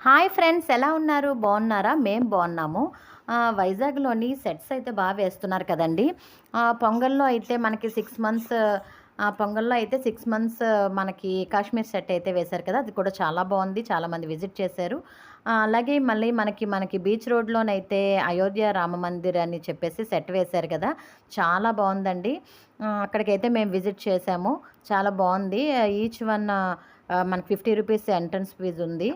Hi friends, ఎలా ఉన్నారు? బాగున్నారా? మేము బాగున్నాము. వైజాగ్‌లోని సెట్స్ అయితే వేస్తున్నారు కదండీ! పొంగల్‌లో అయితే మనకి 6 మంత్స్ పొంగల్‌లో అయితే 6 మంత్స్ మనకి కాశ్మీర్ సెట్ అయితే వేశారు కదా! అది కూడా చాలా బాగుంది. చాలామంది విజిట్ చేశారు. అలాగే మళ్ళీ మనకి బీచ్ రోడ్‌లోనైతే అయోధ్య రామ మందిర్ అని చెప్పేసి సెట్ వేశారు కదా! చాలా బాగుందండి. అక్కడికైతే మేము విజిట్ చేశాము. చాలా బాగుంది. ఈచ్ వన్ మనకి 50 రూపీస్ ఎంట్రన్స్ ఫీజ్ ఉంది.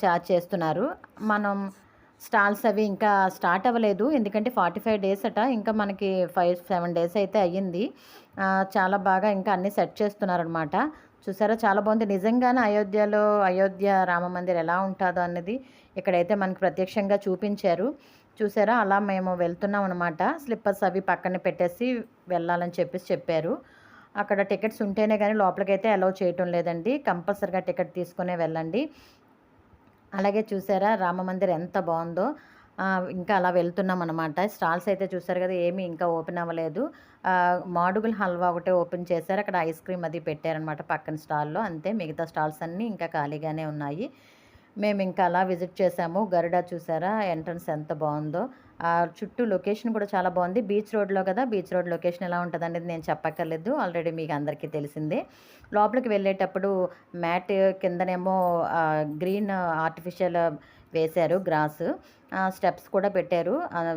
చార్జ్ చేస్తున్నారు. మనం స్టాల్స్ అవి ఇంకా స్టార్ట్ అవ్వలేదు. ఎందుకంటే 45 డేస్ అట. ఇంకా మనకి 5, 7 డేస్ అయితే అయ్యింది. చాలా బాగా ఇంకా అన్నీ సెట్ చేస్తున్నారనమాట. చూసారా, చాలా బాగుంది. నిజంగానే అయోధ్య రామ మందిర్ ఎలా ఉంటుందో అన్నది ఇక్కడైతే మనకి ప్రత్యక్షంగా చూపించారు. చూసారా, అలా మేము వెళ్తున్నాం అనమాట. స్లిప్పర్స్ అవి పక్కన పెట్టేసి వెళ్ళాలని చెప్పారు. అక్కడ టికెట్స్ ఉంటేనే కానీ లోపలికైతే అలౌ చేయటం లేదండి. కంపల్సరీగా టికెట్ తీసుకునే వెళ్ళండి. అలాగే చూసారా, రామమందిర్ ఎంత బాగుందో. ఇంకా అలా వెళ్తున్నామన్నమాట. స్టాల్స్ అయితే చూసారు కదా, ఏమీ ఇంకా ఓపెన్ అవ్వలేదు. మాడుగుల హల్వా ఒకటే ఓపెన్ చేశారు. అక్కడ ఐస్ క్రీమ్ అది పెట్టారనమాట పక్కన స్టాల్లో. అంతే, మిగతా స్టాల్స్ అన్నీ ఇంకా ఖాళీగానే ఉన్నాయి. మేము ఇంకా అలా విజిట్ చేసాము. గరుడ చూసారా, ఎంట్రన్స్ ఎంత బాగుందో. చుట్టూ లొకేషన్ కూడా చాలా బాగుంది. బీచ్ రోడ్లో కదా, బీచ్ రోడ్ లొకేషన్ ఎలా ఉంటుంది అనేది నేను చెప్పక్కర్లేదు, ఆల్రెడీ మీకు అందరికీ తెలిసిందే. లోపలికి వెళ్ళేటప్పుడు మ్యాట్ కిందనేమో గ్రీన్ ఆర్టిఫిషియల్ వేశారు, గ్రాస్. స్టెప్స్ కూడా పెట్టారు.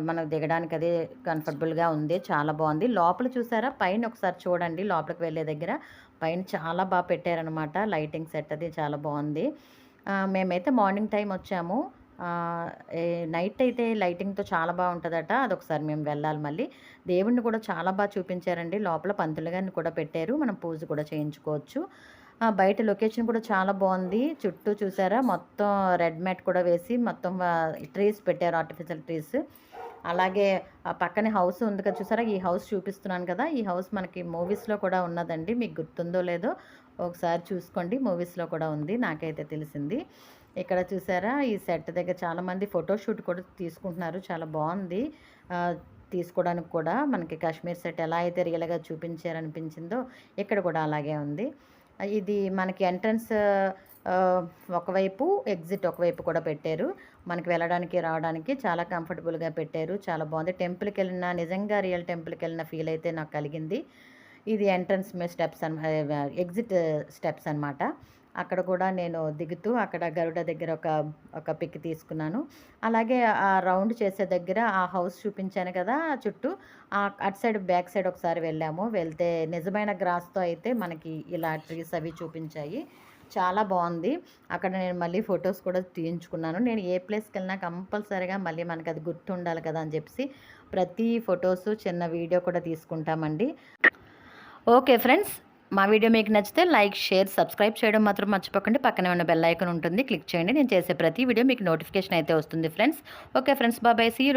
మనకు దిగడానికి అది కంఫర్టబుల్గా ఉంది. చాలా బాగుంది. లోపల చూసారా, పైన ఒకసారి చూడండి. లోపలికి వెళ్ళే దగ్గర పైన చాలా బాగా పెట్టారనమాట. లైటింగ్ సెట్ అది చాలా బాగుంది. మేమైతే మార్నింగ్ టైం వచ్చాము. నైట్ అయితే లైటింగ్తో చాలా బాగుంటుందట. అదొకసారి మేము వెళ్ళాలి మళ్ళీ. దేవుడిని కూడా చాలా బాగా చూపించారండి. లోపల పంతులు గారిని కూడా పెట్టారు. మనం పూజ కూడా చేయించుకోవచ్చు. బయట లొకేషన్ కూడా చాలా బాగుంది. చుట్టూ చూసారా, మొత్తం రెడ్ మ్యాట్ కూడా వేసి మొత్తం ట్రీస్ పెట్టారు, ఆర్టిఫిషియల్ ట్రీస్. అలాగే పక్కనే హౌస్ ఉంది కదా, చూసారా, ఈ హౌస్ చూపిస్తున్నాను కదా, ఈ హౌస్ మనకి మూవీస్లో కూడా ఉన్నదండి. మీకు గుర్తుందో లేదో ఒకసారి చూసుకోండి. మూవీస్లో కూడా ఉంది, నాకైతే తెలిసింది. ఇక్కడ చూసారా, ఈ సెట్ దగ్గర చాలామంది ఫోటోషూట్ కూడా తీసుకుంటున్నారు. చాలా బాగుంది తీసుకోవడానికి కూడా. మనకి కాశ్మీర్ సెట్ ఎలా అయితే రియల్గా చూపించారనిపించిందో ఇక్కడ కూడా అలాగే ఉంది. ఇది మనకి ఎంట్రన్స్ ఒకవైపు, ఎగ్జిట్ ఒకవైపు కూడా పెట్టారు. మనకి వెళ్ళడానికి రావడానికి చాలా కంఫర్టబుల్గా పెట్టారు. చాలా బాగుంది. టెంపుల్కి వెళ్ళిన, నిజంగా రియల్ టెంపుల్కి వెళ్ళిన ఫీల్ అయితే నాకు కలిగింది. ఇది ఎంట్రన్స్ స్టెప్స్ ఎగ్జిట్ స్టెప్స్ అనమాట. అక్కడ కూడా నేను దిగుతూ అక్కడ గరుడ దగ్గర ఒక పిక్ తీసుకున్నాను. అలాగే ఆ రౌండ్ చేసే దగ్గర ఆ హౌస్ చూపించాను కదా, చుట్టూ అటు సైడ్ బ్యాక్ సైడ్ ఒకసారి వెళ్తే నిజమైన గ్రాస్తో అయితే మనకి ఇలా ట్రీస్ అవి చూపించాయి. చాలా బాగుంది. అక్కడ నేను మళ్ళీ ఫొటోస్ కూడా తీయించుకున్నాను. నేను ఏ ప్లేస్కి వెళ్ళినా కంపల్సరీగా మళ్ళీ మనకు అది గుర్తుండాలి కదా అని చెప్పి ప్రతి ఫొటోసు చిన్న వీడియో కూడా తీసుకుంటామండి. ఓకే ఫ్రెండ్స్, మా వీడియో మీకు నచ్చితే లైక్, షేర్, సబ్స్క్రైబ్ చేయడం మాత్రం మర్చిపోకండి. పక్కనే ఉన్న బెల్ ఐకాన్ ఉంటుంది, క్లిక్ చేయండి. నేను చేసే ప్రతి వీడియో మీకు నోటిఫికేషన్ అయితే వస్తుంది friends. Okay friends, bye. See you.